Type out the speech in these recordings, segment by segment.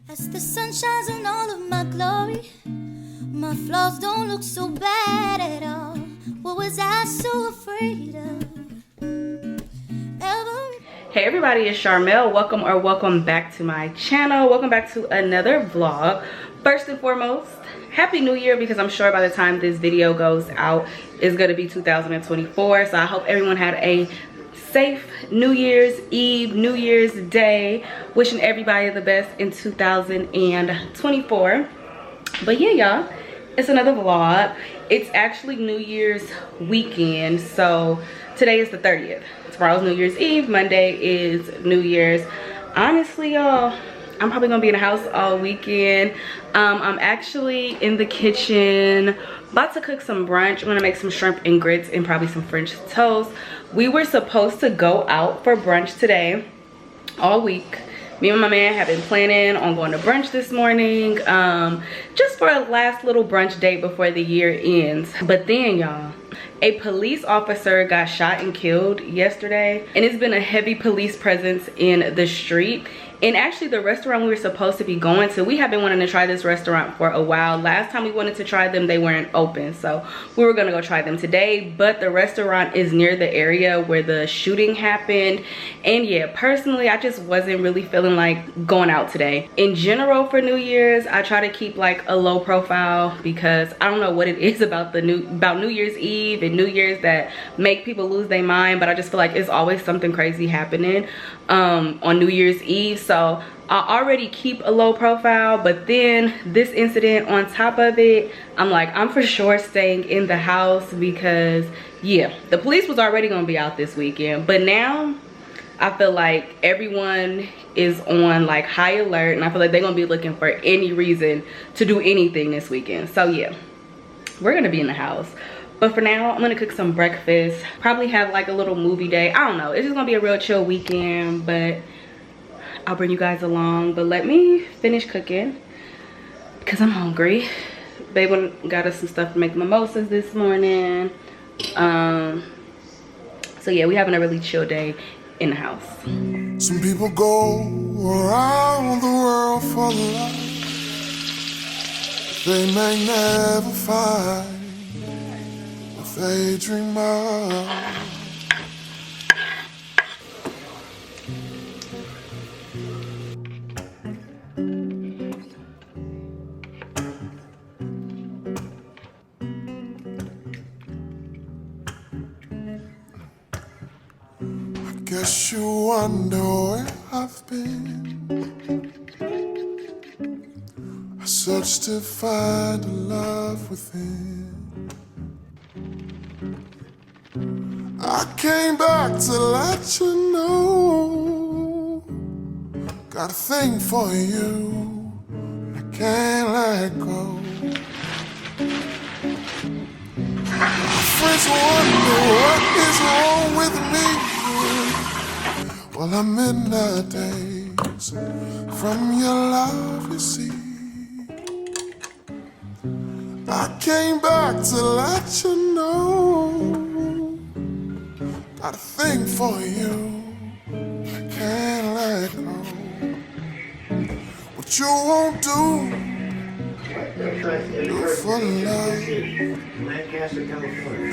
As the sun shines on all of my glory, my flaws don't look so bad at all. What was I so afraid of? Hey everybody, it's Sharmel. Welcome back to my channel. Welcome back to another vlog. First and foremost, Happy New Year, because I'm sure by the time this video goes out, it's gonna be 2024. So I hope everyone had a safe New Year's Eve, New Year's Day. Wishing everybody the best in 2024. But yeah, y'all, it's another vlog. It's actually New Year's weekend, so today is the 30th. Tomorrow's New Year's Eve, Monday is New Year's. Honestly, y'all, I'm probably gonna be in the house all weekend. I'm actually in the kitchen about to cook some brunch. I'm gonna make some shrimp and grits and probably some French toast. We were supposed to go out for brunch today all week. Me and my man have been planning on going to brunch this morning, just for a last little brunch date before the year ends. But then, y'all, a police officer got shot and killed yesterday, and it's been a heavy police presence in the street. And actually, the restaurant we were supposed to be going to, we have been wanting to try this restaurant for a while. Last time we wanted to try them, they weren't open, so we were gonna go try them today. But the restaurant is near the area where the shooting happened, and yeah, personally, I just wasn't really feeling like going out today. In general, for New Year's, I try to keep like a low profile, because I don't know what it is about New Year's Eve and New Year's that make people lose their mind, but I just feel like it's always something crazy happening on New Year's Eve. So I already keep a low profile, but then this incident on top of it, I'm like, I'm for sure staying in the house, because yeah, the police was already gonna be out this weekend, but now I feel like everyone is on like high alert, and I feel like they're gonna be looking for any reason to do anything this weekend. So yeah, we're gonna be in the house. But for now, I'm gonna cook some breakfast, probably have like a little movie day. I don't know, it's just gonna be a real chill weekend, but I'll bring you guys along. But let me finish cooking because I'm hungry. Babe got us some stuff to make mimosas this morning. So yeah, we having a really chill day in the house. Some people go around the world for love they may never find what they dream of. Guess you wonder where I've been. I searched to find a love within. I came back to let you know, got a thing for you, I can't let go. My friends wonder what is wrong with me. Well, I'm in the days from your love, you see. I came back to let you know, got a thing for you, I can't let go. What you won't do for love. You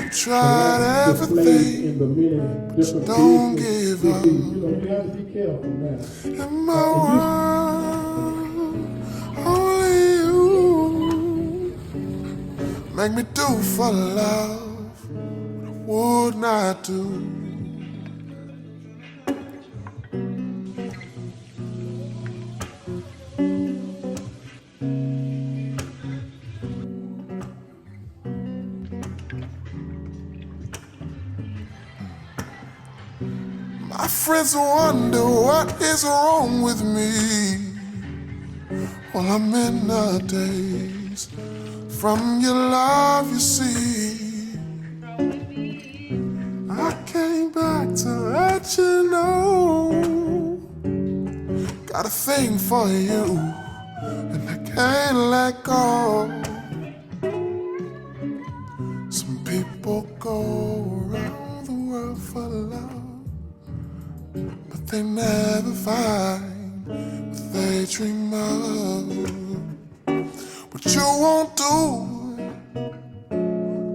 tried everything, but you don't give up. In my world, only you make me do for love what I would not do. My friends wonder what is wrong with me. Well, I'm in the days from your love, you see. I came back to let you know, got a thing for you, and I can't let go. Some people go around the world for love, but they never find what they dream of. What you won't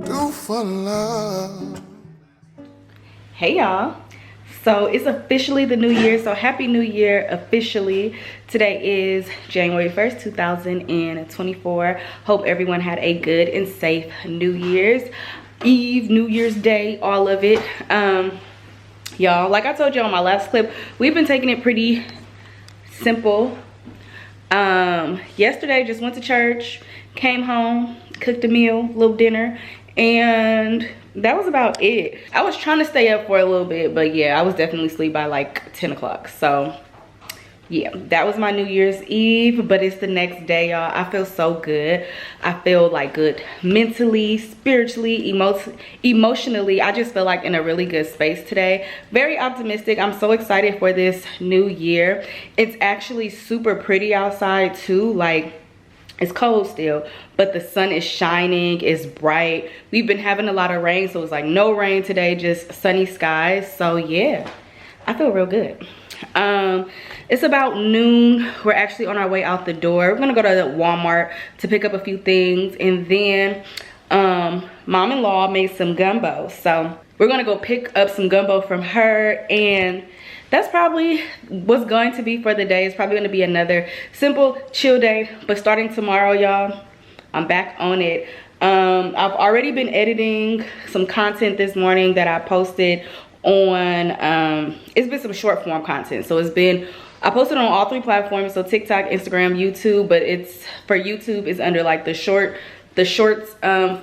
do for love. Hey y'all, so it's officially the new year, so happy new year officially. Today is January 1st 2024. Hope everyone had a good and safe New Year's Eve, New Year's Day, all of it. Y'all, like I told you on my last clip, we've been taking it pretty simple. Yesterday just went to church, came home, cooked a meal, little dinner, and that was about it. I was trying to stay up for a little bit, but yeah, I was definitely asleep by like 10 o'clock. So yeah, that was my New Year's Eve, but it's the next day, y'all. I feel so good. I feel like good mentally, spiritually, emotionally. I just feel like in a really good space today. Very optimistic. I'm so excited for this new year. It's actually super pretty outside too. Like, it's cold still, but the sun is shining, it's bright. We've been having a lot of rain, so it's like no rain today, just sunny skies. So yeah, I feel real good. It's about noon. We're actually on our way out the door. We're gonna go to Walmart to pick up a few things, and then mom-in-law made some gumbo, so we're gonna go pick up some gumbo from her, and that's probably what's going to be for the day. It's probably gonna be another simple chill day, but starting tomorrow, y'all, I'm back on it. I've already been editing some content this morning that I posted on, it's been some short form content. So I posted on all 3 platforms, so TikTok, Instagram, YouTube, but it's for YouTube, it's under like the shorts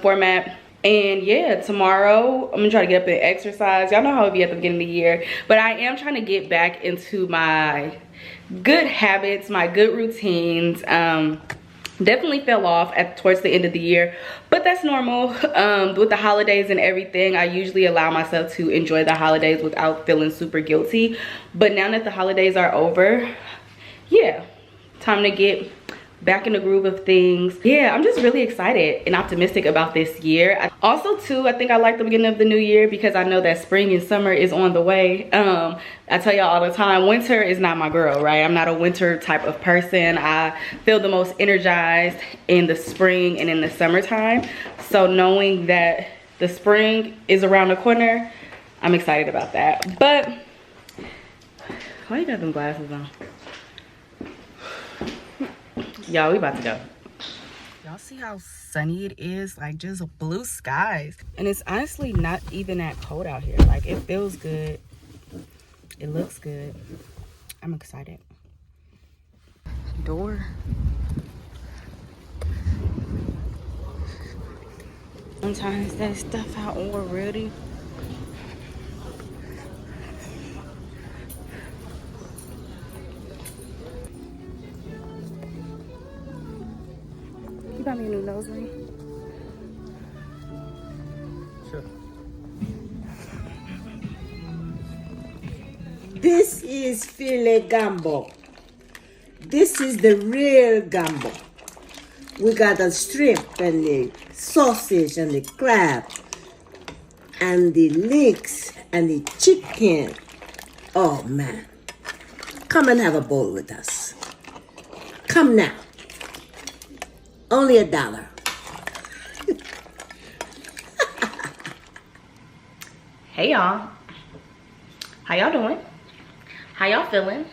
format. And yeah, tomorrow I'm gonna try to get up and exercise. Y'all know how it be at the beginning of the year, but I am trying to get back into my good habits, my good routines. Definitely fell off towards the end of the year, but that's normal. With the holidays and everything, I usually allow myself to enjoy the holidays without feeling super guilty. But now that the holidays are over, yeah, time to get back in the groove of things. Yeah, I'm just really excited and optimistic about this year. Also too, I think I like the beginning of the new year because I know that spring and summer is on the way. I tell y'all all the time, winter is not my girl, right? I'm not a winter type of person. I feel the most energized in the spring and in the summertime. So knowing that the spring is around the corner, I'm excited about that. But why you got them glasses on? Y'all, we about to go. Y'all see how sunny it is? Like, just blue skies. And it's honestly not even that cold out here. Like, it feels good. It looks good. I'm excited. Door. Sometimes that stuff out already. You got me a new nose ring? Sure. This is filet gumbo. This is the real gumbo. We got the shrimp and the sausage and the crab and the leeks and the chicken. Oh man. Come and have a bowl with us. Come now. Only $1. Hey y'all, how y'all doing? How y'all feeling?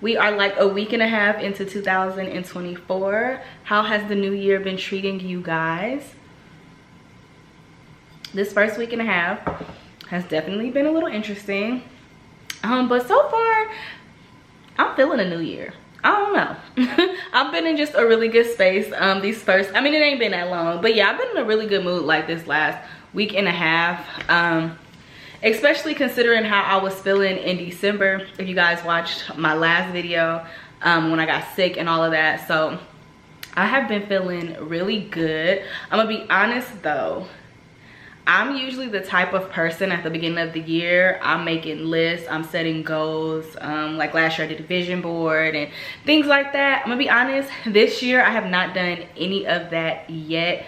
We are like a week and a half into 2024. How has the new year been treating you guys? This first week and a half has definitely been a little interesting. But so far, I'm feeling a new year. I don't know. I've been in just a really good space it ain't been that long, but yeah, I've been in a really good mood like this last week and a half. Especially considering how I was feeling in December. If you guys watched my last video, when I got sick and all of that. So I have been feeling really good. I'm gonna be honest though, I'm usually the type of person at the beginning of the year, I'm making lists, I'm setting goals. Like last year I did a vision board and things like that. I'm gonna be honest, this year I have not done any of that yet.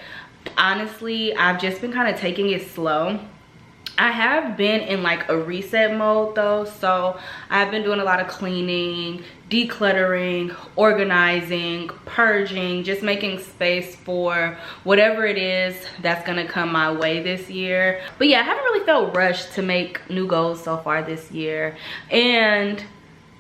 Honestly, I've just been kind of taking it slow. I have been in like a reset mode though, so I've been doing a lot of cleaning, decluttering, organizing, purging, just making space for whatever it is that's gonna come my way this year. But yeah, I haven't really felt rushed to make new goals so far this year, and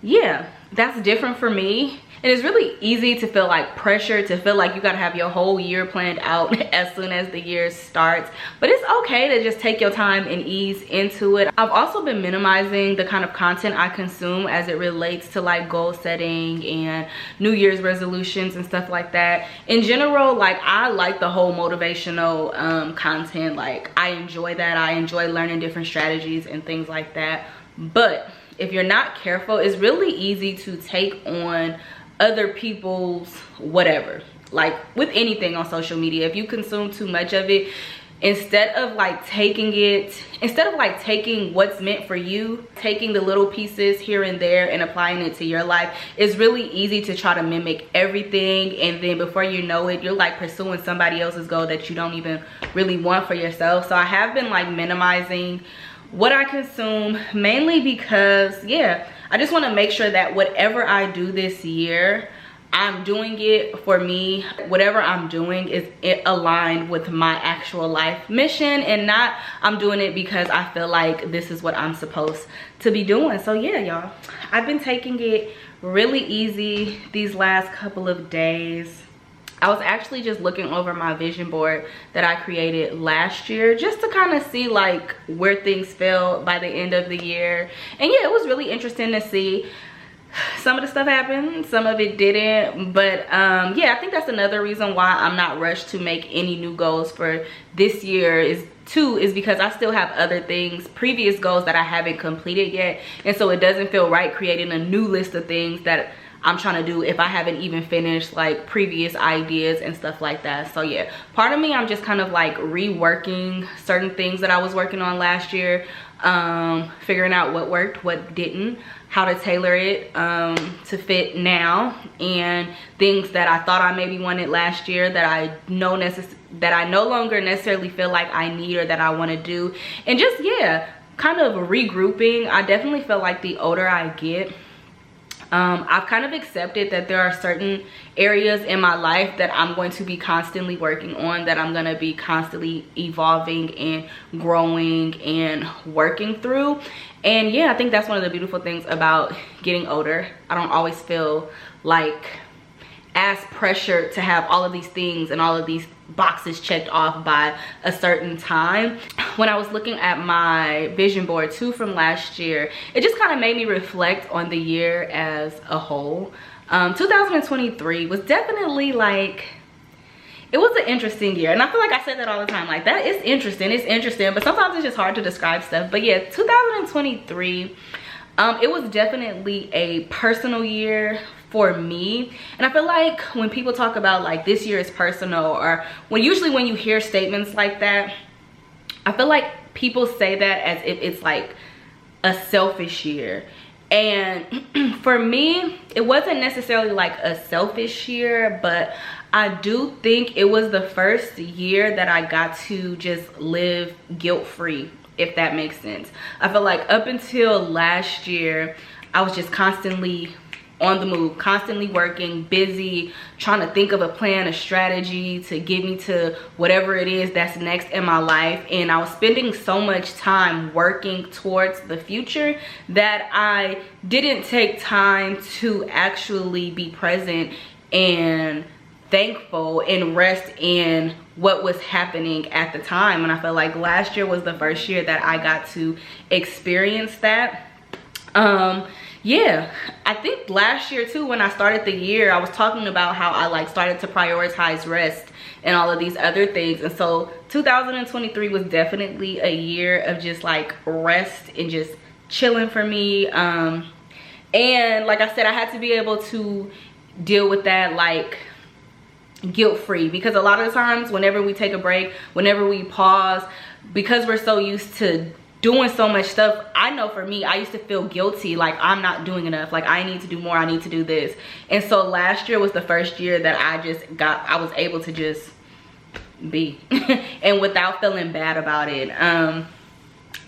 yeah, that's different for me. And it's really easy to feel like pressure, to feel like you gotta have your whole year planned out as soon as the year starts. But it's okay to just take your time and ease into it. I've also been minimizing the kind of content I consume as it relates to like goal setting and New Year's resolutions and stuff like that. In general, like I like the whole motivational content. Like I enjoy that. I enjoy learning different strategies and things like that. But if you're not careful, it's really easy to take on other people's whatever. Like with anything on social media, if you consume too much of it, instead of like taking what's meant for you, taking the little pieces here and there and applying it to your life, it's really easy to try to mimic everything, and then before you know it, you're like pursuing somebody else's goal that you don't even really want for yourself. So I have been like minimizing what I consume, mainly because yeah, I just want to make sure that whatever I do this year, I'm doing it for me. Whatever I'm doing is aligned with my actual life mission, and not I'm doing it because I feel like this is what I'm supposed to be doing. So yeah, y'all, I've been taking it really easy these last couple of days. I was actually just looking over my vision board that I created last year, just to kind of see like where things fell by the end of the year. And yeah, it was really interesting to see. Some of the stuff happened, some of it didn't, but yeah, I think that's another reason why I'm not rushed to make any new goals for this year is because I still have other things, previous goals that I haven't completed yet, and so it doesn't feel right creating a new list of things that I'm trying to do if I haven't even finished like previous ideas and stuff like that. So yeah, part of me, I'm just kind of like reworking certain things that I was working on last year, figuring out what worked, what didn't, how to tailor it to fit now, and things that I thought I maybe wanted last year that I no longer necessarily feel like I need or that I want to do. And just yeah, kind of regrouping. I definitely feel like the older I get, I've kind of accepted that there are certain areas in my life that I'm going to be constantly working on, that I'm going to be constantly evolving and growing and working through. And yeah, I think that's one of the beautiful things about getting older. I don't always feel like as pressured to have all of these things and all of these boxes checked off by a certain time. When I was looking at my vision board too from last year, it just kind of made me reflect on the year as a whole. 2023 was definitely like, it was an interesting year, and I feel like I say that all the time, like that is interesting, it's interesting, but sometimes it's just hard to describe stuff. But yeah, 2023, it was definitely a personal year for me. And I feel like when people talk about like this year is personal, or usually when you hear statements like that, I feel like people say that as if it's like a selfish year. And for me, it wasn't necessarily like a selfish year, but I do think it was the first year that I got to just live guilt-free, if that makes sense. I feel like up until last year, I was just constantly on the move, constantly working, busy, trying to think of a plan, a strategy to get me to whatever it is that's next in my life. And I was spending so much time working towards the future that I didn't take time to actually be present and thankful and rest in what was happening at the time. And I felt like last year was the first year that I got to experience that. Yeah, I think last year too, when I started the year, I was talking about how I like started to prioritize rest and all of these other things. And so 2023 was definitely a year of just like rest and just chilling for me. And like I said, I had to be able to deal with that like guilt-free, because a lot of the times whenever we take a break, whenever we pause, because we're so used to doing so much stuff, I know for me, I used to feel guilty, like I'm not doing enough, like I need to do more, I need to do this. And so last year was the first year that I was able to just be and without feeling bad about it.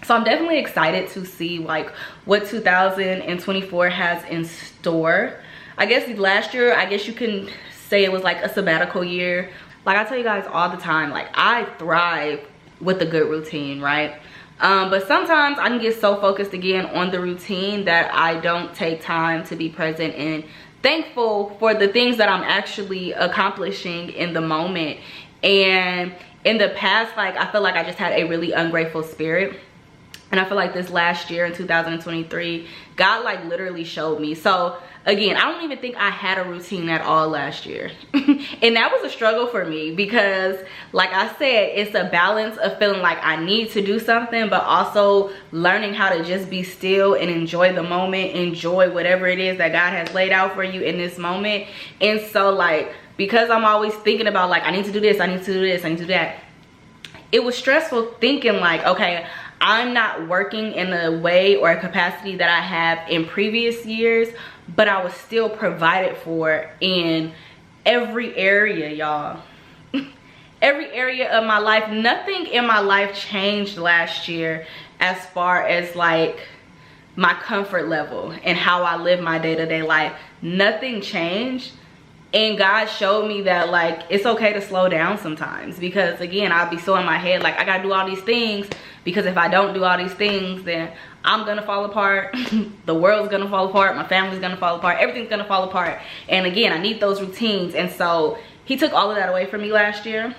So I'm definitely excited to see like what 2024 has in store. I guess last year, I guess you can say it was like a sabbatical year. Like I tell you guys all the time, like I thrive with a good routine, right? But sometimes I can get so focused again on the routine that I don't take time to be present and thankful for the things that I'm actually accomplishing in the moment. And in the past, like I feel like I just had a really ungrateful spirit. And I feel like this last year in 2023, God like literally showed me. So again, I don't even think I had a routine at all last year. And that was a struggle for me because like I said, it's a balance of feeling like I need to do something, but also learning how to just be still and enjoy the moment, enjoy whatever it is that God has laid out for you in this moment. And so like, because I'm always thinking about like, I need to do this, I need to do this, I need to do that. It was stressful thinking like, okay, I'm not working in a way or a capacity that I have in previous years, but I was still provided for in every area, y'all. Every area of my life. Nothing in my life changed last year as far as like my comfort level and how I live my day-to-day life. Nothing changed. And God showed me that like it's okay to slow down sometimes, because again, I'll be so in my head like I gotta do all these things, because if I don't do all these things, then I'm gonna fall apart. The world's gonna fall apart, my family's gonna fall apart, everything's gonna fall apart. And again, I need those routines. And so he took all of that away from me last year,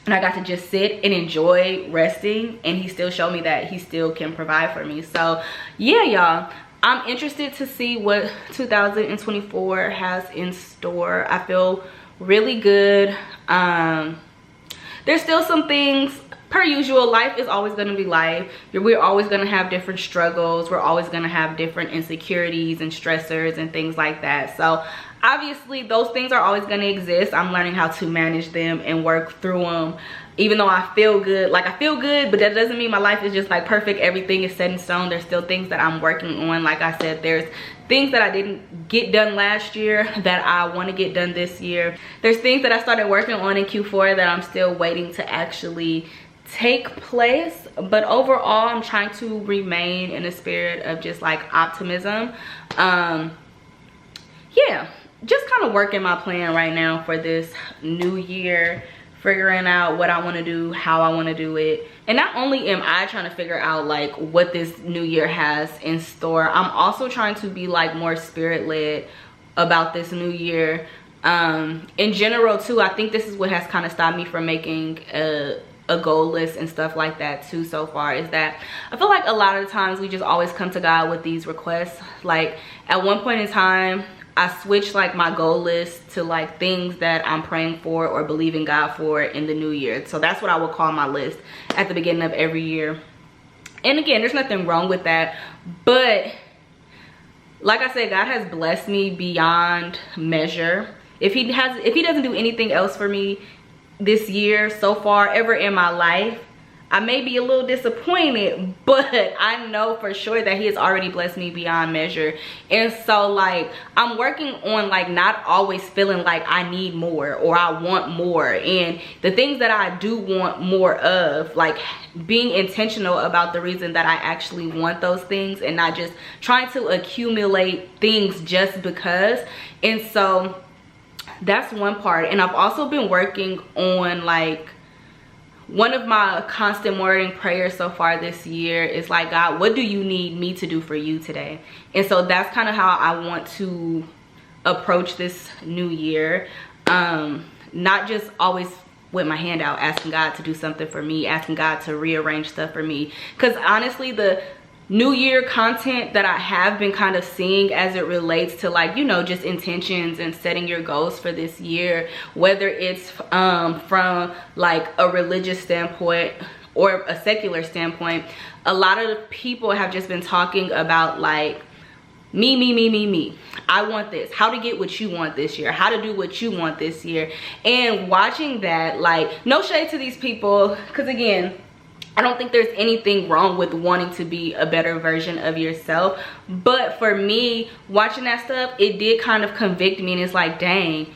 and I got to just sit and enjoy resting, and he still showed me that he still can provide for me. So yeah, y'all, I'm interested to see what 2024 has in store. I feel really good. There's still some things, per usual, life is always going to be life. We're always going to have different struggles. We're always going to have different insecurities and stressors and things like that. So obviously those things are always going to exist. I'm learning how to manage them and work through them. Even though I feel good, like I feel good, but that doesn't mean my life is just like perfect. Everything is set in stone. There's still things that I'm working on. Like I said, there's things that I didn't get done last year that I want to get done this year. There's things that I started working on in Q4 that I'm still waiting to actually take place. But overall, I'm trying to remain in a spirit of just like optimism. Yeah, just kind of working my plan right now for this new year, figuring out what I want to do, how I want to do it. And not only am I trying to figure out like what this new year has in store, I'm also trying to be like more spirit-led about this new year. In general too, I think this is what has kind of stopped me from making a goal list and stuff like that too so far, is that I feel like a lot of the times we just always come to God with these requests. Like at one point in time, I switched like my goal list to like things that I'm praying for or believing God for in the new year. So that's what I would call my list at the beginning of every year. And again, there's nothing wrong with that. But like I said, God has blessed me beyond measure. If he doesn't do anything else for me this year so far ever in my life, I may be a little disappointed, but I know for sure that he has already blessed me beyond measure. And so like I'm working on like not always feeling like I need more or I want more, and the things that I do want more of, like being intentional about the reason that I actually want those things and not just trying to accumulate things just because. And so that's one part. And I've also been working on like, one of my constant morning prayers so far this year is like, God, what do you need me to do for you today? And so that's kind of how I want to approach this new year. Not just always with my hand out asking God to do something for me, asking God to rearrange stuff for me. Because honestly, the new year content that I have been kind of seeing as it relates to like, you know, just intentions and setting your goals for this year, whether it's from like a religious standpoint or a secular standpoint, a lot of people have just been talking about like me. I want this, how to get what you want this year, how to do what you want this year. And watching that, like, no shade to these people, because again, I don't think there's anything wrong with wanting to be a better version of yourself. But for me, watching that stuff, it did kind of convict me. And it's like, dang,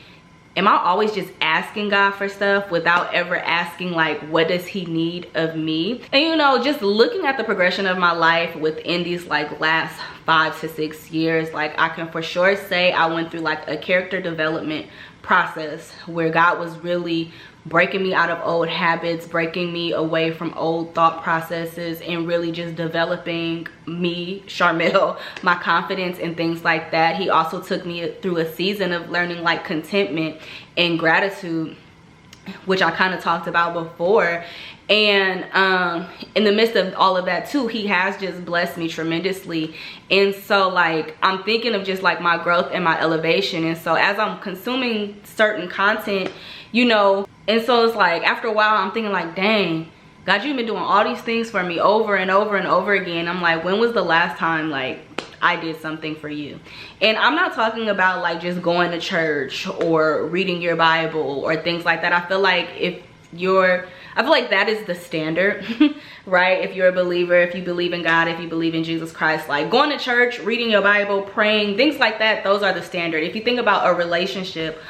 am I always just asking God for stuff without ever asking like, what does he need of me? And you know, just looking at the progression of my life within these like last 5 to 6 years, like I can for sure say I went through like a character development process where God was really breaking me out of old habits, breaking me away from old thought processes, and really just developing me, Sharmel, my confidence and things like that. He also took me through a season of learning like contentment and gratitude, which I kind of talked about before. And in the midst of all of that too, he has just blessed me tremendously. And so like I'm thinking of just like my growth and my elevation. And so as I'm consuming certain content, you know, and so it's like after a while I'm thinking like, dang, God, you've been doing all these things for me over and over and over again. I'm like, when was the last time like I did something for you? And I'm not talking about like just going to church or reading your Bible or things like that. I feel like I feel like that is the standard, right? If you're a believer, if you believe in God, if you believe in Jesus Christ, like going to church, reading your Bible, praying, things like that, those are the standard. If you think about a relationship,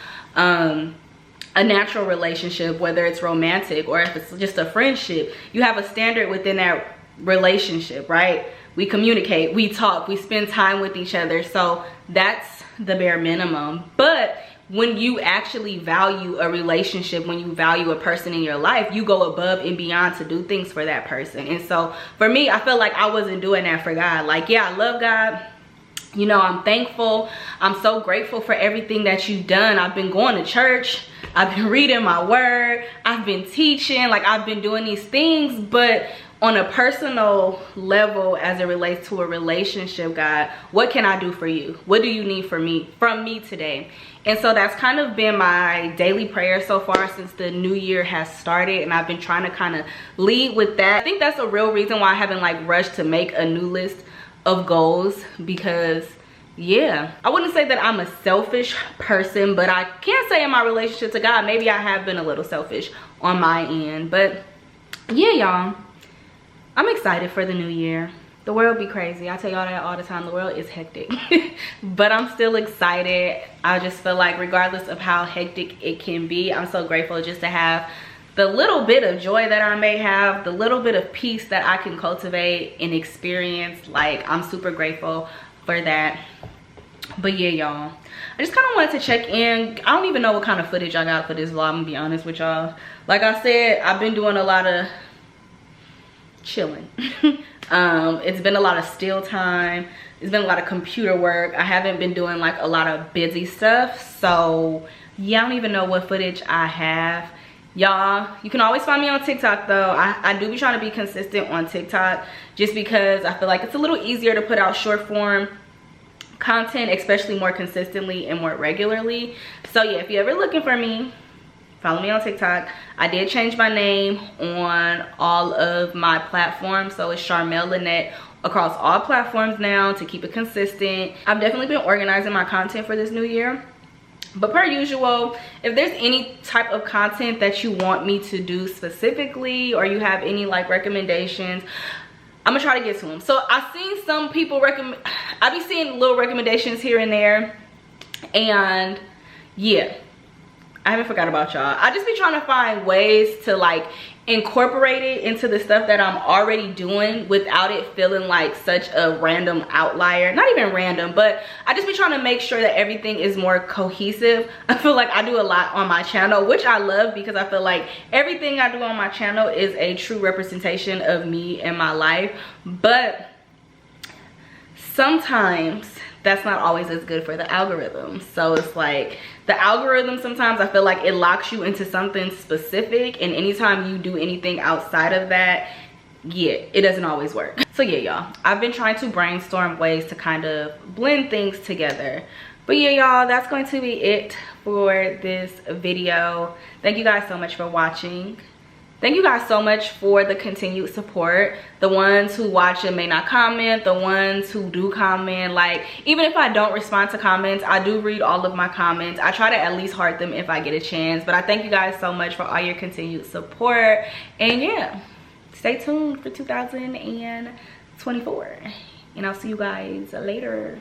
a natural relationship, whether it's romantic or if it's just a friendship, you have a standard within that relationship, right? We communicate, we talk, we spend time with each other. So that's the bare minimum. But when you actually value a relationship, when you value a person in your life, you go above and beyond to do things for that person. And so for me, I feel like I wasn't doing that for God. Like, yeah, I love God. You know, I'm thankful. I'm so grateful for everything that you've done. I've been going to church. I've been reading my word. I've been teaching. Like, I've been doing these things. But on a personal level, as it relates to a relationship, God, what can I do for you? What do you need from me today? And so that's kind of been my daily prayer so far since the new year has started. And I've been trying to kind of lead with that. I think that's a real reason why I haven't like rushed to make a new list of goals, because yeah, I wouldn't say that I'm a selfish person, but I can say in my relationship to God, maybe I have been a little selfish on my end. But yeah, y'all, I'm excited for the new year. The world be crazy. I tell y'all that all the time. The world is hectic. But I'm still excited. I just feel like regardless of how hectic it can be, I'm so grateful just to have the little bit of joy that I may have, the little bit of peace that I can cultivate and experience. Like, I'm super grateful for that. But yeah, y'all, I just kind of wanted to check in. I don't even know what kind of footage I got for this vlog, I'm gonna be honest with y'all. Like I said, I've been doing a lot of chilling. It's been a lot of still time. It's been a lot of computer work. I haven't been doing like a lot of busy stuff. So yeah, I don't even know what footage I have. Y'all, you can always find me on TikTok though. I do be trying to be consistent on TikTok just because I feel like it's a little easier to put out short form content, especially more consistently and more regularly. So yeah, if you're ever looking for me, follow me on TikTok. I did change my name on all of my platforms, so it's Sharmel Lynette across all platforms now to keep it consistent. I've definitely been organizing my content for this new year. But per usual, if there's any type of content that you want me to do specifically, or you have any like recommendations, I'm gonna try to get to them. So I've seen some people I be seeing little recommendations here and there, and yeah, I haven't forgot about y'all. I just be trying to find ways to like incorporate it into the stuff that I'm already doing without it feeling like such a random outlier. Not even random, but I just be trying to make sure that everything is more cohesive. I feel like I do a lot on my channel, which I love because I feel like everything I do on my channel is a true representation of me and my life. But sometimes that's not always as good for the algorithm. So it's like the algorithm, sometimes I feel like it locks you into something specific, and anytime you do anything outside of that, yeah, it doesn't always work. So yeah, y'all, I've been trying to brainstorm ways to kind of blend things together. But yeah, y'all, that's going to be it for this video. Thank you guys so much for watching. Thank you guys so much for the continued support. The ones who watch and may not comment, the ones who do comment. Like, even if I don't respond to comments, I do read all of my comments. I try to at least heart them if I get a chance. But I thank you guys so much for all your continued support. And yeah, stay tuned for 2024. And I'll see you guys later.